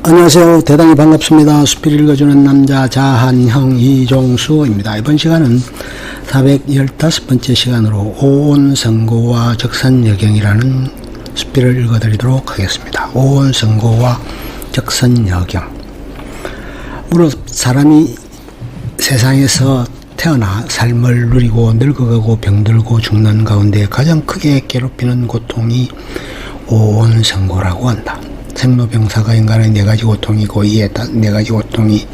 안녕하세요. 대단히 반갑습니다. 수필 읽어주는 남자 자한형 이종수입니다. 이번 시간은 415번째 시간으로 오온선고와 적선여경이라는 수필을 읽어드리도록 하겠습니다. 오온선고와 적선여경. 무릇 사람이 세상에서 태어나 삶을 누리고 늙어가고 병들고 죽는 가운데 가장 크게 괴롭히는 고통이 오온선고라고 한다. 생로병사가 인간의 네 가지 고통이고 이에 네 가지 고통이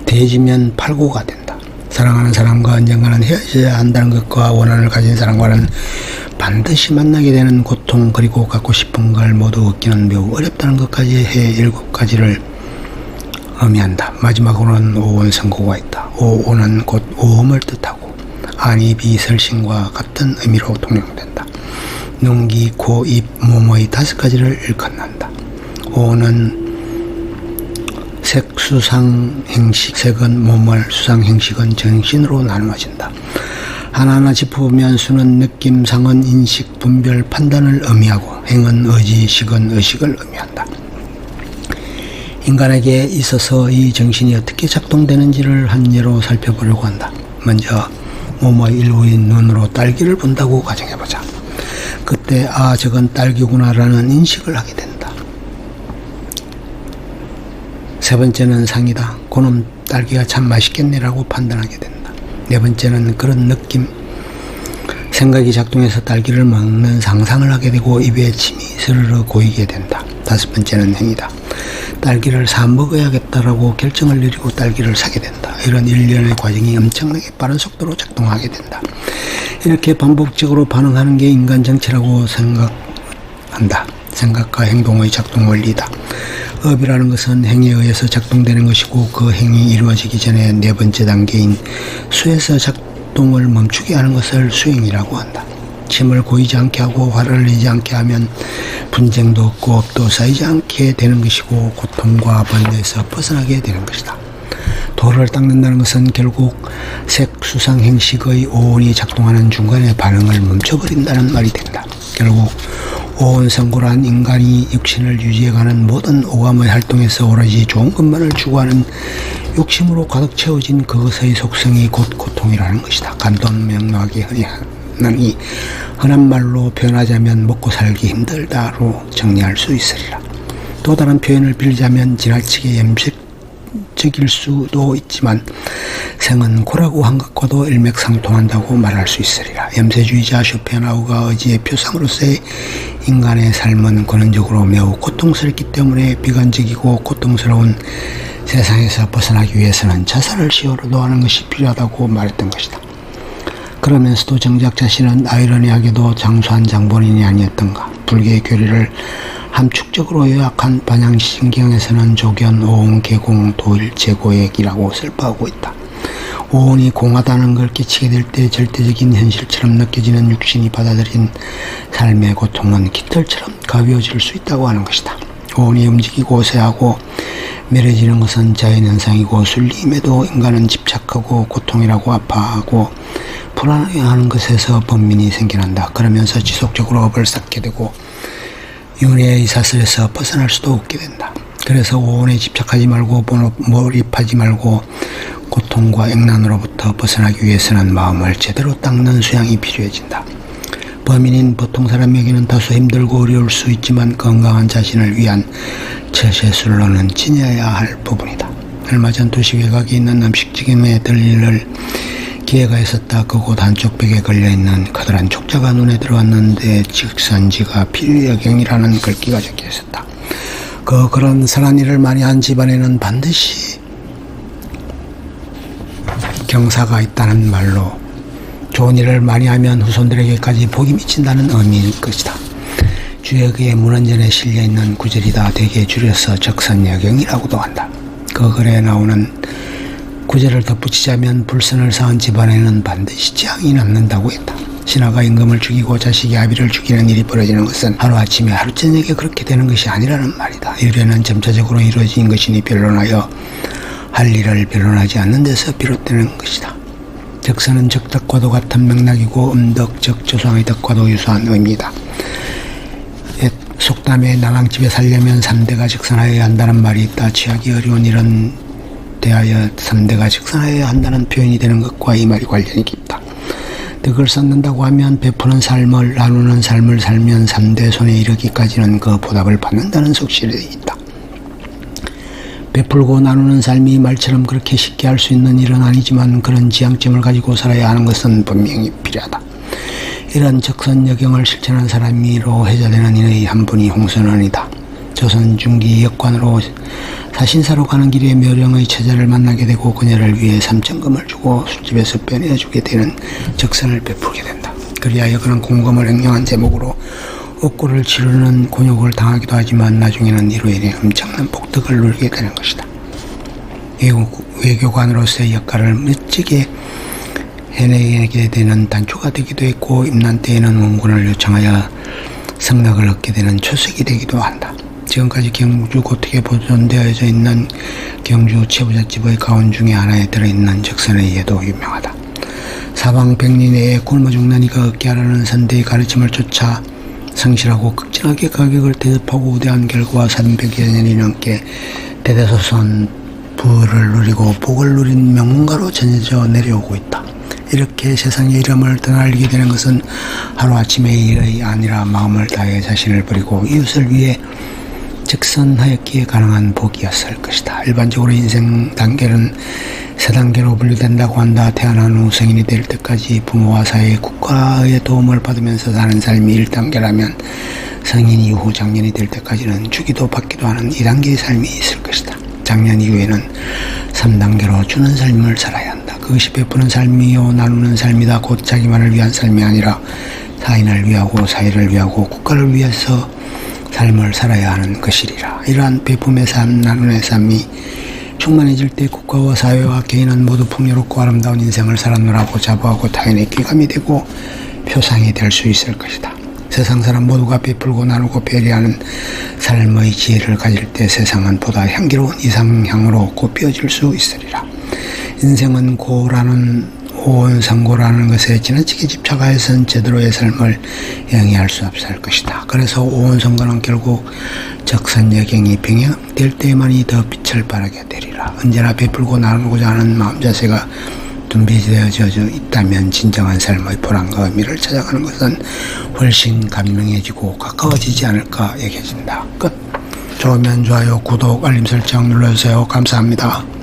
대지면 팔고가 된다. 사랑하는 사람과 언젠가는 헤어져야 한다는 것과 원한을 가진 사람과는 반드시 만나게 되는 고통, 그리고 갖고 싶은 걸 모두 얻기는 매우 어렵다는 것까지 해 7가지를 의미한다. 마지막으로는 오온선고가 있다. 오온은 곧 오음을 뜻하고 안이 비설신과 같은 의미로 통용된다. 눈, 귀, 코, 입, 몸의 5가지를 일컫는다. 오는 색, 수상, 행식. 색은 몸을, 수상, 행식은 정신으로 나누어진다. 하나하나 짚어보면 수는 느낌, 상은 인식, 분별, 판단을 의미하고 행은 의지, 식은 의식을 의미한다. 인간에게 있어서 이 정신이 어떻게 작동되는지를 한 예로 살펴보려고 한다. 먼저 몸의 일부인 눈으로 딸기를 본다고 가정해보자. 그때 저건 딸기구나 라는 인식을 하게 된다. 세 번째는 상이다. 그놈 딸기가 참 맛있겠네 라고 판단하게 된다. 네 번째는 그런 느낌, 생각이 작동해서 딸기를 먹는 상상을 하게 되고 입에 침이 스르르 고이게 된다. 다섯 번째는 행이다. 딸기를 사 먹어야겠다라고 결정을 내리고 딸기를 사게 된다. 이런 일련의 과정이 엄청나게 빠른 속도로 작동하게 된다. 이렇게 반복적으로 반응하는 게 인간 정체라고 생각한다. 생각과 행동의 작동 원리다. 업이라는 것은 행에 의해서 작동되는 것이고 그 행이 이루어지기 전에 네 번째 단계인 수에서 작동을 멈추게 하는 것을 수행이라고 한다. 침을 고이지 않게 하고 화를 내지 않게 하면 분쟁도 없고 업도 쌓이지 않게 되는 것이고 고통과 번뇌에서 벗어나게 되는 것이다. 돌을 닦는다는 것은 결국 색, 수상, 행식의 오온이 작동하는 중간에 반응을 멈춰버린다는 말이 된다. 결국 오온선고란 인간이 육신을 유지해가는 모든 오감의 활동에서 오로지 좋은 것만을 추구하는 욕심으로 가득 채워진 그것의 속성이 곧 고통이라는 것이다. 간단명료하게 흔히 흔한 말로 표현하자면 먹고 살기 힘들다로 정리할 수 있으리라. 또 다른 표현을 빌리자면 지나치게 염색적일 수도 있지만 생은 고라고 한 것과도 일맥상통한다고 말할 수 있으리라. 염세주의자 쇼펜하우가 의지의 표상으로서의 인간의 삶은 근원적으로 매우 고통스럽기 때문에 비관적이고 고통스러운 세상에서 벗어나기 위해서는 자살을 시효로 하는 것이 필요하다고 말했던 것이다. 그러면서도 정작 자신은 아이러니하게도 장수한 장본인이 아니었던가. 불교의 교리를 함축적으로 요약한 반향신경에서는 조견, 오온, 계공, 도일, 재고액이라고 설파하고 있다. 오온이 공하다는 걸 끼치게 될 때 절대적인 현실처럼 느껴지는 육신이 받아들인 삶의 고통은 깃털처럼 가벼워질 수 있다고 하는 것이다. 오온이 움직이고 쇠하고 매려지는 것은 자연현상이고 순리임에도 인간은 집착하고 고통이라고 아파하고 불안해하는 것에서 번민이 생겨난다. 그러면서 지속적으로 업을 쌓게 되고 윤회의 사슬에서 벗어날 수도 없게 된다. 그래서 오온에 집착하지 말고 몰입하지 말고 고통과 액난으로부터 벗어나기 위해서는 마음을 제대로 닦는 수양이 필요해진다. 범인인 보통 사람에게는 다소 힘들고 어려울 수 있지만 건강한 자신을 위한 처세술로는 지녀야 할 부분이다. 얼마 전 도시 외곽에 있는 음식점에 들릴 기회가 있었다. 그곳 한쪽 벽에 걸려있는 커다란 촉자가 눈에 들어왔는데 직선지가 필요여경이라는 글귀가 적혀 있었다. 그런 선한 일을 많이 한 집안에는 반드시 경사가 있다는 말로 좋은 일을 많이 하면 후손들에게까지 복이 미친다는 의미일 것이다. 주역의 문헌전에 실려있는 구절이다. 대개 줄여서 적선여경이라고도 한다. 그 글에 나오는 구절을 덧붙이자면 불선을 쌓은 집안에는 반드시 재앙이 남는다고 했다. 신하가 임금을 죽이고 자식이 아비를 죽이는 일이 벌어지는 것은 하루아침에 하루저녁에 그렇게 되는 것이 아니라는 말이다. 유래는 점차적으로 이루어진 것이니 변론하여 할 일을 변론하지 않는 데서 비롯되는 것이다. 적선은 적덕과도 같은 맥락이고 음덕, 적, 조상의 덕과도 유사한 의미이다. 옛 속담에 나랑집에 살려면 3대가 직선하여야 한다는 말이 있다. 취하기 어려운 일은 대하여 3대가 직선하여야 한다는 표현이 되는 것과 이 말이 관련이 깊다. 덕을 쌓는다고 하면 베푸는 삶을 나누는 삶을 살면 3대 손에 이르기까지는 그 보답을 받는다는 속실이 있다. 베풀고 나누는 삶이 말처럼 그렇게 쉽게 할 수 있는 일은 아니지만 그런 지향점을 가지고 살아야 하는 것은 분명히 필요하다. 이런 적선여경을 실천한 사람으로 회자되는 이의 한 분이 홍선원이다. 조선 중기 역관으로 사신사로 가는 길에 묘령의 처자를 만나게 되고 그녀를 위해 3천금을 주고 술집에서 빼내주게 되는 적선을 베풀게 된다. 그리하여 그는 공금을 횡령한 제목으로 억구를 치르는 곤욕을 당하기도 하지만 나중에는 이로 인해 엄청난 복덕을 누리게 되는 것이다. 외교관으로서의 역할을 멋지게 해내게 되는 단초가 되기도 했고 임난 때에는 원군을 요청하여 성락을 얻게 되는 초석이 되기도 한다. 지금까지 경주 고택에 보존되어져 있는 경주 최부잣집의 가운 중에 하나에 들어있는 적선에 의해도 유명하다. 사방 백리 내에 굶어 죽는 이가 얻게 하라는 선대의 가르침을 쫓아 성실하고 극진하게 가격을 대접하고 우대한 결과 300여 년이 넘게 대대손손 부를 누리고 복을 누린 명문가로 전해져 내려오고 있다. 이렇게 세상의 이름을 드날리게 되는 것은 하루아침의 일이 아니라 마음을 다해 자신을 버리고 이웃을 위해 적선하였기에 가능한 복이었을 것이다. 일반적으로 인생 단계는 세 단계로 분류된다고 한다. 태어난 후 성인이 될 때까지 부모와 사회, 국가의 도움을 받으면서 사는 삶이 1단계라면 성인 이후 장년이 될 때까지는 주기도 받기도 하는 2단계의 삶이 있을 것이다. 장년 이후에는 3단계로 주는 삶을 살아야 한다. 그것이 베푸는 삶이요 나누는 삶이다. 곧 자기만을 위한 삶이 아니라 타인을 위하고 사회를 위하고 국가를 위해서 삶을 살아야 하는 것이리라. 이러한 베품의 삶, 나눔의 삶이 충만해질 때 국가와 사회와 개인은 모두 풍요롭고 아름다운 인생을 살아노라고 자부하고 타인의 기감이 되고 표상이 될 수 있을 것이다. 세상 사람 모두가 베풀고 나누고 배려하는 삶의 지혜를 가질 때 세상은 보다 향기로운 이상향으로 꽃피어질 수 있으리라. 인생은 오온성고라는 것에 지나치게 집착하여선 제대로의 삶을 영위할 수 없을 것이다. 그래서 오온성고는 결국 적선여경이 병행될 때만이 더 빛을 발하게 되리라. 언제나 베풀고 나누고자 하는 마음 자세가 둔비되어져 있다면 진정한 삶의 보람과 의미를 찾아가는 것은 훨씬 감명해지고 가까워지지 않을까 여겨진다. 끝. 좋으면 좋아요, 구독, 알림 설정 눌러주세요. 감사합니다.